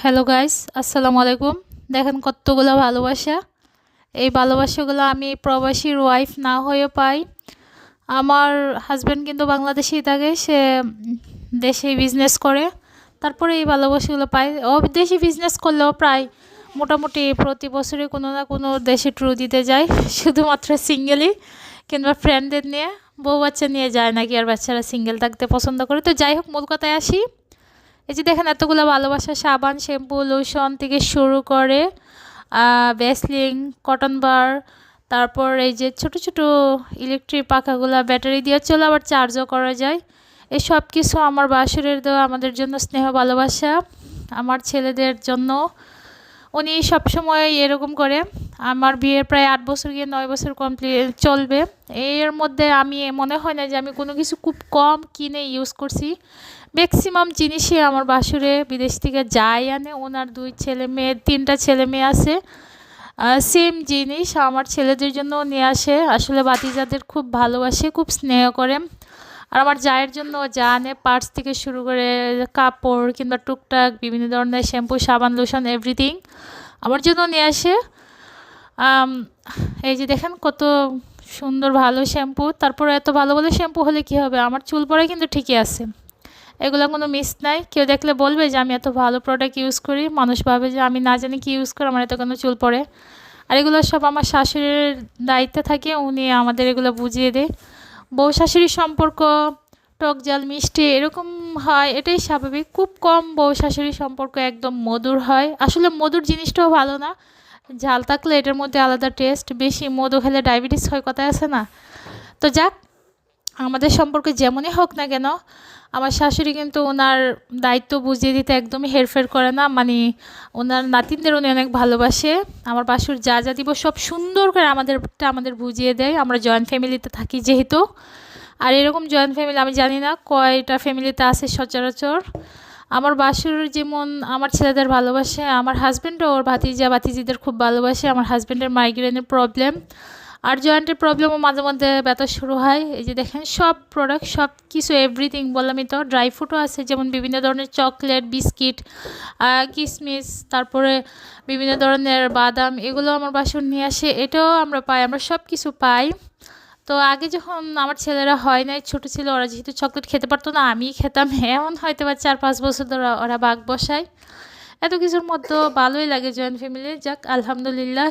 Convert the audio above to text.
Hello guys, আসসালামু আলাইকুম। দেখেন কতগুলো ভালোবাসা। এই ভালোবাসাগুলো আমি প্রবাসীর ওয়াইফ না হয়েও পাই। আমার হাজব্যান্ড কিন্তু বাংলাদেশেই থাকে, সে দেশেই বিজনেস করে। তারপরে এই ভালোবাসাগুলো পাই। ও দেশে বিজনেস করলেও প্রায় মোটামুটি প্রতি বছরে কোনো না কোনো দেশে ট্যুর দিতে যায়, শুধুমাত্র সিঙ্গেলই কিংবা ফ্রেন্ডদের নিয়ে। বউ বাচ্চা নিয়ে যায় নাকি, আর বাচ্চারা সিঙ্গেল থাকতে পছন্দ করে। তো যাই হোক, মূল কথায় আসি। এই যে দেখেন এতগুলো ভালোবাসা, সাবান, শ্যাম্পু, লোশন থেকে শুরু করে ভ্যাসলিন, কটন বার, তারপর এই যে ছোট ছোট ইলেকট্রিক পাখাগুলো ব্যাটারি দিয়ে চলে, আবার চার্জও করা যায়। এই সব কিছু আমার বাসুরের দেওয়া আমাদের জন্য স্নেহ ভালোবাসা। আমার ছেলেদের জন্য উনি সবসময় এরকম করে। আমার বিয়ের প্রায় ৮ বছর গিয়ে ৯ বছর কমপ্লিট চলবে। এর মধ্যে আমি মনে হয় না যে আমি কোনো কিছু খুব কম কিনে ইউজ করছি। ম্যাক্সিমাম জিনিসই আমার বাসুরে বিদেশ থেকে যায় আনে। ওনার ২ ছেলে মেয়ে, ৩টা ছেলে মেয়ে আছে। সেম জিনিস আমার ছেলেদের জন্যও নিয়ে আসে। আসলে ভাতিজাদের খুব ভালোবাসে, খুব স্নেহ করে। আর আমার জায়ের জন্য যা আনে, পার্স থেকে শুরু করে কাপড় কিংবা টুকটাক বিভিন্ন ধরনের শ্যাম্পু, সাবান, লোশন, এভরিথিং আমার জন্য নিয়ে আসে। আম, এই যে দেখেন কত সুন্দর ভালো শ্যাম্পু। তারপরে এত ভালো ভালো শ্যাম্পু হলে কী হবে, আমার চুল পড়া কিন্তু ঠিকই আছে। এগুলো কোনো মিস নাই। কেউ দেখলে বলবে যে আমি এত ভালো প্রোডাক্ট ইউজ করি, মানুষ ভাবে যে আমি না জানি কি ইউজ করি, আমার এত কোনো চুল পড়ে। আর এগুলো সব আমার শাশুড়ির দায়িত্বে থাকে, উনি আমাদের এগুলো বুঝিয়ে দেয়। বউ শাশুড়ির সম্পর্ক টক ঝাল মিষ্টি এরকম হয়, এটাই স্বাভাবিক। খুব কম বউ শাশুড়ির সম্পর্ক একদম মধুর হয়। আসলে মধুর জিনিসটাও ভালো না, ঝাল থাকলে এটার মধ্যে আলাদা টেস্ট। বেশি মধু খেলে ডায়াবেটিস হয়, কথা আছে না? তো যাক, আমাদের সম্পর্কে যেমনই হোক না কেন, আমার শাশুড়ি কিন্তু ওনার দায়িত্ব বুঝিয়ে দিতে একদমই হেরফের করে না। মানে ওনার নাতিনদের উনি অনেক ভালোবাসে। আমার বাসুর যা যা দিব সব সুন্দর করে আমাদের বুঝিয়ে দেয়। আমরা জয়েন্ট ফ্যামিলিতে থাকি যেহেতু। আর এরকম জয়েন্ট ফ্যামিলি আমি জানি না কয়টা ফ্যামিলিতে আছে সচরাচর। আমার বাসুর যেমন আমার ছেলেদের ভালোবাসে, আমার হাজব্যান্ডও ওর ভাতিজা ভাতিজিদের খুব ভালোবাসে। আমার হাজব্যান্ডের মাইগ্রেনের প্রবলেম আর জয়েন্টের প্রবলেমও মাঝে মধ্যে ব্যথা শুরু হয়। এই যে দেখেন সব প্রোডাক্ট, সব কিছু এভরিথিং বললামই তো। ড্রাই ফ্রুটও আছে, যেমন বিভিন্ন ধরনের চকলেট, বিস্কিট, কিশমিশ, তারপরে বিভিন্ন ধরনের বাদাম, এগুলো আমার বাসুর নিয়ে আসে। এটাও আমরা পাই, আমরা সব কিছু পাই। তো আগে যখন আমার ছেলেরা হয় নাই, ছোটো ছিল, ওরা যেহেতু চকলেট খেতে পারতো না, আমিই খেতাম। এমন হয়তো বা ৪-৫ বছর ধরে ওরা ভাগ বসায়। এত কিছুর মধ্যে ভালোই লাগে জয়েন্ট ফ্যামিলি। যাক, আলহামদুলিল্লাহ।